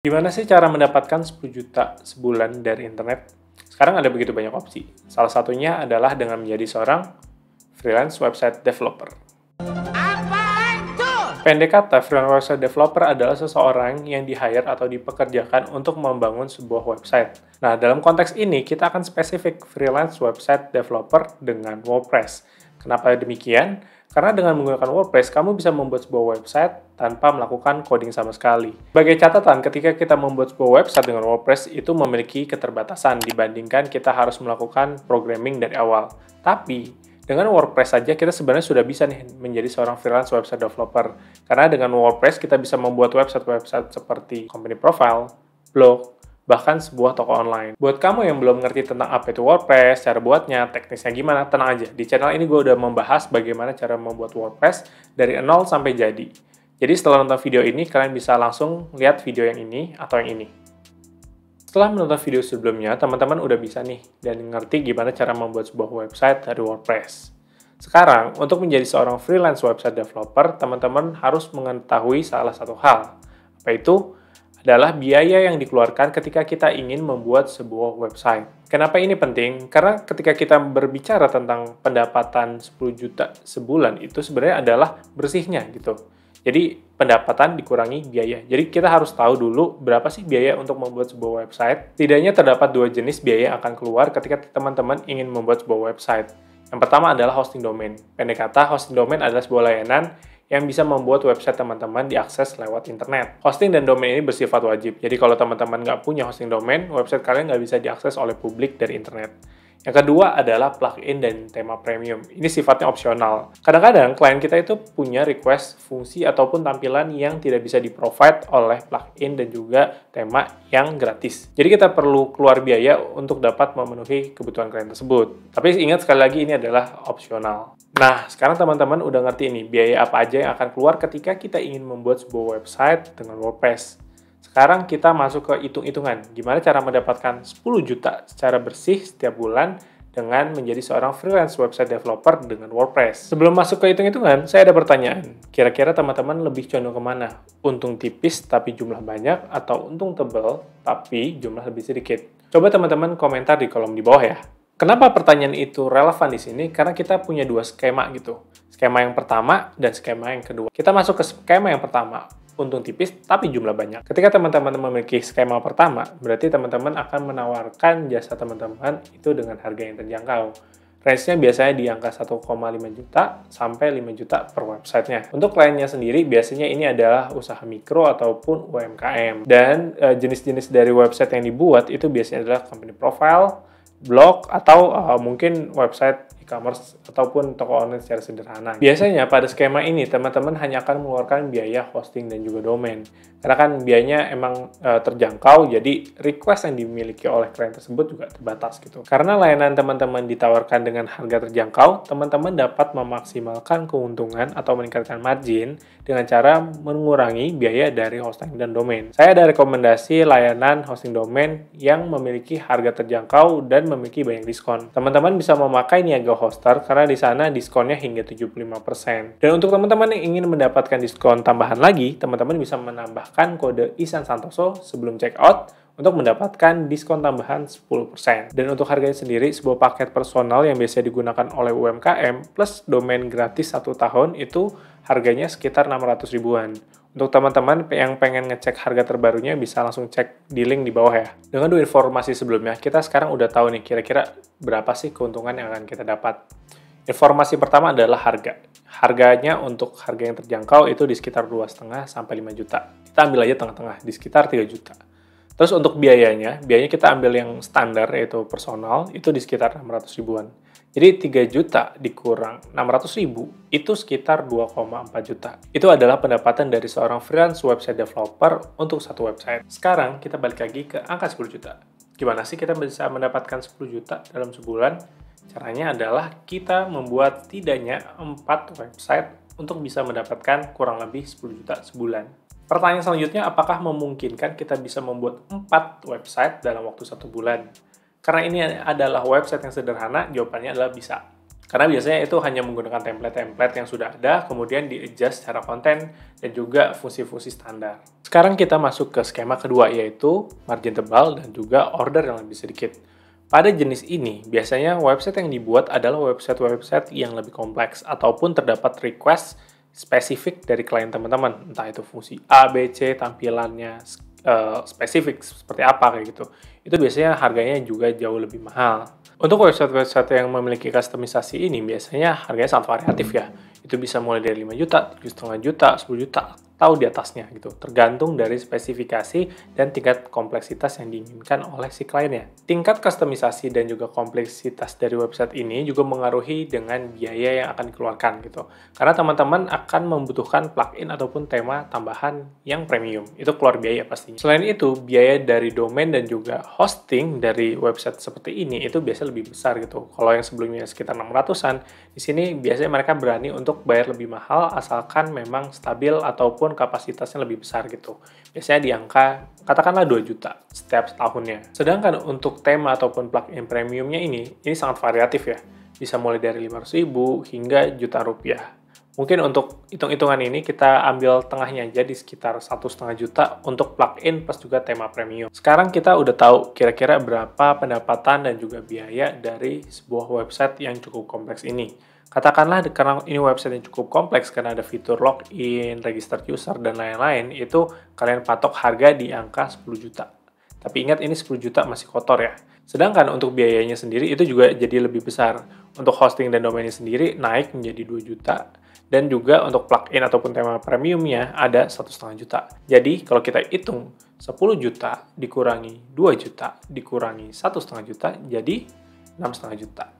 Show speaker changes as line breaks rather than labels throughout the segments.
Gimana sih cara mendapatkan 10 juta sebulan dari internet? Sekarang ada begitu banyak opsi. Salah satunya adalah dengan menjadi seorang freelance website developer. Pendek kata, freelance website developer adalah seseorang yang di-hire atau dipekerjakan untuk membangun sebuah website. Nah, dalam konteks ini, kita akan spesifik freelance website developer dengan WordPress. Kenapa demikian? Karena dengan menggunakan WordPress, kamu bisa membuat sebuah website tanpa melakukan coding sama sekali. Sebagai catatan, ketika kita membuat sebuah website dengan WordPress, itu memiliki keterbatasan dibandingkan kita harus melakukan programming dari awal. Tapi, dengan WordPress saja kita sebenarnya sudah bisa nih menjadi seorang freelance website developer. Karena dengan WordPress kita bisa membuat website-website seperti company profile, blog, bahkan sebuah toko online. Buat kamu yang belum ngerti tentang apa itu WordPress, cara buatnya, teknisnya gimana, tenang aja. Di channel ini gue udah membahas bagaimana cara membuat WordPress dari nol sampai jadi. Jadi setelah nonton video ini, kalian bisa langsung lihat video yang ini atau yang ini. Setelah menonton video sebelumnya, teman-teman udah bisa nih dan ngerti gimana cara membuat sebuah website dari WordPress. Sekarang, untuk menjadi seorang freelance website developer, teman-teman harus mengetahui salah satu hal. Apa itu? Adalah biaya yang dikeluarkan ketika kita ingin membuat sebuah website. Kenapa ini penting? Karena ketika kita berbicara tentang pendapatan 10 juta sebulan, itu sebenarnya adalah bersihnya gitu. Jadi, pendapatan dikurangi biaya. Jadi, kita harus tahu dulu berapa sih biaya untuk membuat sebuah website. Setidaknya terdapat dua jenis biaya yang akan keluar ketika teman-teman ingin membuat sebuah website. Yang pertama adalah hosting domain. Pendek kata, hosting domain adalah sebuah layanan yang bisa membuat website teman-teman diakses lewat internet. Hosting dan domain ini bersifat wajib. Jadi, kalau teman-teman nggak punya hosting domain, website kalian nggak bisa diakses oleh publik dari internet. Yang kedua adalah plugin dan tema premium. Ini sifatnya opsional. Kadang-kadang klien kita itu punya request fungsi ataupun tampilan yang tidak bisa di-provide oleh plugin dan juga tema yang gratis. Jadi kita perlu keluar biaya untuk dapat memenuhi kebutuhan klien tersebut. Tapi ingat sekali lagi ini adalah opsional. Nah, sekarang teman-teman udah ngerti ini biaya apa aja yang akan keluar ketika kita ingin membuat sebuah website dengan WordPress. Sekarang kita masuk ke hitung-hitungan. Gimana cara mendapatkan 10 juta secara bersih setiap bulan dengan menjadi seorang freelance website developer dengan WordPress. Sebelum masuk ke hitung-hitungan, saya ada pertanyaan. Kira-kira teman-teman lebih condong kemana? Untung tipis tapi jumlah banyak atau untung tebal tapi jumlah lebih sedikit? Coba teman-teman komentar di kolom di bawah ya. Kenapa pertanyaan itu relevan di sini? Karena kita punya dua skema gitu. Skema yang pertama dan skema yang kedua. Kita masuk ke skema yang pertama. Untung tipis, tapi jumlah banyak. Ketika teman-teman memiliki skema pertama, berarti teman-teman akan menawarkan jasa teman-teman itu dengan harga yang terjangkau. Range-nya biasanya di angka 1,5 juta sampai 5 juta per websitenya. Untuk kliennya sendiri, biasanya ini adalah usaha mikro ataupun UMKM. Dan jenis-jenis dari website yang dibuat itu biasanya adalah company profile, blog, atau mungkin website e-commerce ataupun toko online secara sederhana. Biasanya pada skema ini teman-teman hanya akan mengeluarkan biaya hosting dan juga domain. Karena kan biayanya emang terjangkau, jadi request yang dimiliki oleh klien tersebut juga terbatas gitu. Karena layanan teman-teman ditawarkan dengan harga terjangkau, teman-teman dapat memaksimalkan keuntungan atau meningkatkan margin dengan cara mengurangi biaya dari hosting dan domain. Saya ada rekomendasi layanan hosting domain yang memiliki harga terjangkau dan memiliki banyak diskon. Teman-teman bisa memakai Niaga Hoster karena di sana diskonnya hingga 75%. Dan untuk teman-teman yang ingin mendapatkan diskon tambahan lagi, teman-teman bisa menambahkan kode Ihsan Santoso sebelum checkout untuk mendapatkan diskon tambahan 10%. Dan untuk harganya sendiri, sebuah paket personal yang biasa digunakan oleh UMKM plus domain gratis 1 tahun itu harganya sekitar 600 ribuan. Untuk teman-teman yang pengen ngecek harga terbarunya bisa langsung cek di link di bawah ya. Dengan dua informasi sebelumnya, kita sekarang udah tahu nih kira-kira berapa sih keuntungan yang akan kita dapat. Informasi pertama adalah harga. Harganya untuk harga yang terjangkau itu di sekitar 2,5 sampai 5 juta. Kita ambil aja tengah-tengah, di sekitar 3 juta. Terus untuk biayanya kita ambil yang standar yaitu personal, itu di sekitar 600 ribuan. Jadi 3 juta dikurang 600 ribu, itu sekitar 2,4 juta. Itu adalah pendapatan dari seorang freelance website developer untuk satu website. Sekarang kita balik lagi ke angka 10 juta. Gimana sih kita bisa mendapatkan 10 juta dalam sebulan? Caranya adalah kita membuat setidaknya 4 website untuk bisa mendapatkan kurang lebih 10 juta sebulan. Pertanyaan selanjutnya, apakah memungkinkan kita bisa membuat 4 website dalam waktu 1 bulan? Karena ini adalah website yang sederhana, jawabannya adalah bisa. Karena biasanya itu hanya menggunakan template-template yang sudah ada, kemudian di-adjust secara konten dan juga fungsi-fungsi standar. Sekarang kita masuk ke skema kedua, yaitu margin tebal dan juga order yang lebih sedikit. Pada jenis ini, biasanya website yang dibuat adalah website-website yang lebih kompleks ataupun terdapat request spesifik dari klien teman-teman. Entah itu fungsi A, B, C, tampilannya spesifik seperti apa kayak gitu. Itu biasanya harganya juga jauh lebih mahal. Untuk website-website yang memiliki kustomisasi ini biasanya harganya sangat variatif ya. Itu bisa mulai dari 5 juta, 7,5 juta, 10 juta, atau di atasnya gitu. Tergantung dari spesifikasi dan tingkat kompleksitas yang diinginkan oleh si kliennya. Tingkat kustomisasi dan juga kompleksitas dari website ini juga mengaruhi dengan biaya yang akan dikeluarkan gitu. Karena teman-teman akan membutuhkan plugin ataupun tema tambahan yang premium. Itu keluar biaya pastinya. Selain itu, biaya dari domain dan juga hosting dari website seperti ini itu biasanya lebih besar gitu. Kalau yang sebelumnya sekitar 600-an, di sini biasanya mereka berani untuk bayar lebih mahal asalkan memang stabil ataupun kapasitasnya lebih besar gitu. Biasanya di angka katakanlah 2 juta setiap tahunnya. Sedangkan untuk tema ataupun plugin premiumnya ini sangat variatif ya. Bisa mulai dari 500.000 hingga jutaan rupiah. Mungkin untuk hitung-hitungan ini kita ambil tengahnya aja di sekitar 1,5 juta untuk plugin plus juga tema premium. Sekarang kita udah tahu kira-kira berapa pendapatan dan juga biaya dari sebuah website yang cukup kompleks ini. Katakanlah karena ini website yang cukup kompleks karena ada fitur login, register user, dan lain-lain, itu kalian patok harga di angka 10 juta. Tapi ingat ini 10 juta masih kotor ya. Sedangkan untuk biayanya sendiri itu juga jadi lebih besar. Untuk hosting dan domainnya sendiri naik menjadi 2 juta. Dan juga untuk plugin ataupun tema premiumnya ada 1,5 juta. Jadi kalau kita hitung 10 juta dikurangi 2 juta dikurangi 1,5 juta jadi 6,5 juta.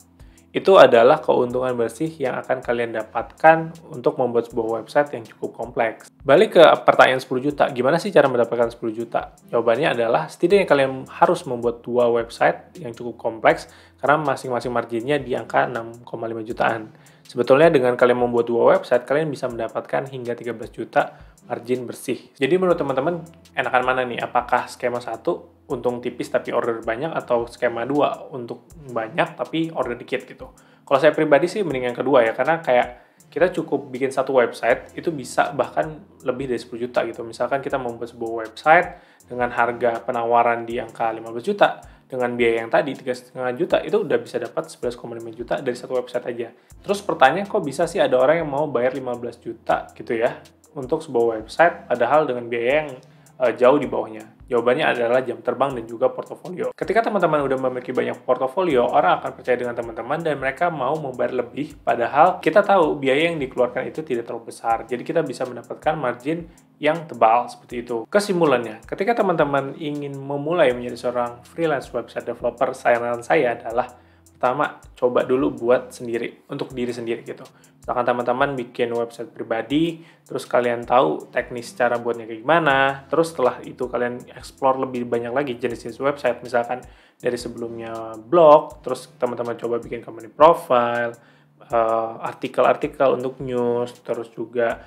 Itu adalah keuntungan bersih yang akan kalian dapatkan untuk membuat sebuah website yang cukup kompleks. Balik ke pertanyaan 10 juta, gimana sih cara mendapatkan 10 juta? Jawabannya adalah setidaknya kalian harus membuat 2 website yang cukup kompleks karena masing-masing marginnya di angka 6,5 jutaan. Sebetulnya dengan kalian membuat 2 website, kalian bisa mendapatkan hingga 13 juta margin bersih. Jadi menurut teman-teman, enakan mana nih? Apakah skema 1 untung tipis tapi order banyak, atau skema 2 untuk banyak tapi order dikit gitu? Kalau saya pribadi sih mending yang kedua ya, karena kayak kita cukup bikin satu website, itu bisa bahkan lebih dari 10 juta gitu. Misalkan kita membuat sebuah website dengan harga penawaran di angka 15 juta, dengan biaya yang tadi 3,5 juta, itu udah bisa dapat 11,5 juta dari satu website aja. Terus pertanyaan, kok bisa sih ada orang yang mau bayar 15 juta gitu ya untuk sebuah website, padahal dengan biaya yang jauh di bawahnya? Jawabannya adalah jam terbang dan juga portofolio. Ketika teman-teman udah memiliki banyak portofolio, orang akan percaya dengan teman-teman dan mereka mau membayar lebih, padahal kita tahu biaya yang dikeluarkan itu tidak terlalu besar. Jadi kita bisa mendapatkan margin yang tebal seperti itu. Kesimpulannya, ketika teman-teman ingin memulai menjadi seorang freelance website developer, saran saya adalah pertama, coba dulu buat sendiri, untuk diri sendiri gitu. Misalkan teman-teman bikin website pribadi, terus kalian tahu teknis cara buatnya kayak gimana, terus setelah itu kalian explore lebih banyak lagi jenis-jenis website, misalkan dari sebelumnya blog, terus teman-teman coba bikin company profile, artikel-artikel untuk news, terus juga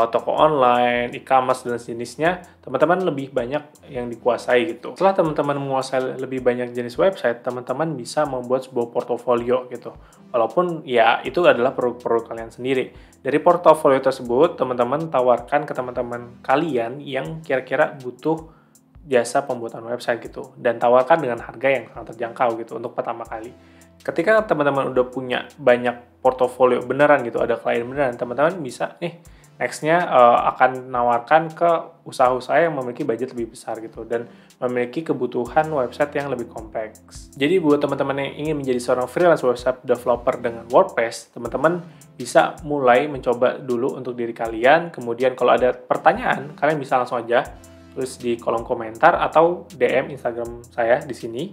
toko online, e-commerce, dan jenisnya, teman-teman lebih banyak yang dikuasai gitu. Setelah teman-teman menguasai lebih banyak jenis website, teman-teman bisa membuat sebuah portofolio gitu. Walaupun ya itu adalah produk-produk kalian sendiri. Dari portofolio tersebut, teman-teman tawarkan ke teman-teman kalian yang kira-kira butuh jasa pembuatan website gitu. Dan tawarkan dengan harga yang sangat terjangkau gitu untuk pertama kali. Ketika teman-teman udah punya banyak portofolio beneran gitu, ada klien beneran, teman-teman bisa nih nextnya akan menawarkan ke usaha-usaha yang memiliki budget lebih besar gitu dan memiliki kebutuhan website yang lebih kompleks. Jadi buat teman-teman yang ingin menjadi seorang freelance website developer dengan WordPress, teman-teman bisa mulai mencoba dulu untuk diri kalian. Kemudian kalau ada pertanyaan, kalian bisa langsung aja tulis di kolom komentar atau DM Instagram saya di sini.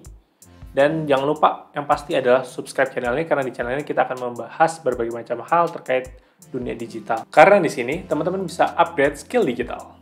Dan jangan lupa yang pasti adalah subscribe channel ini, karena di channel ini kita akan membahas berbagai macam hal terkait dunia digital. Karena di sini teman-teman bisa upgrade skill digital.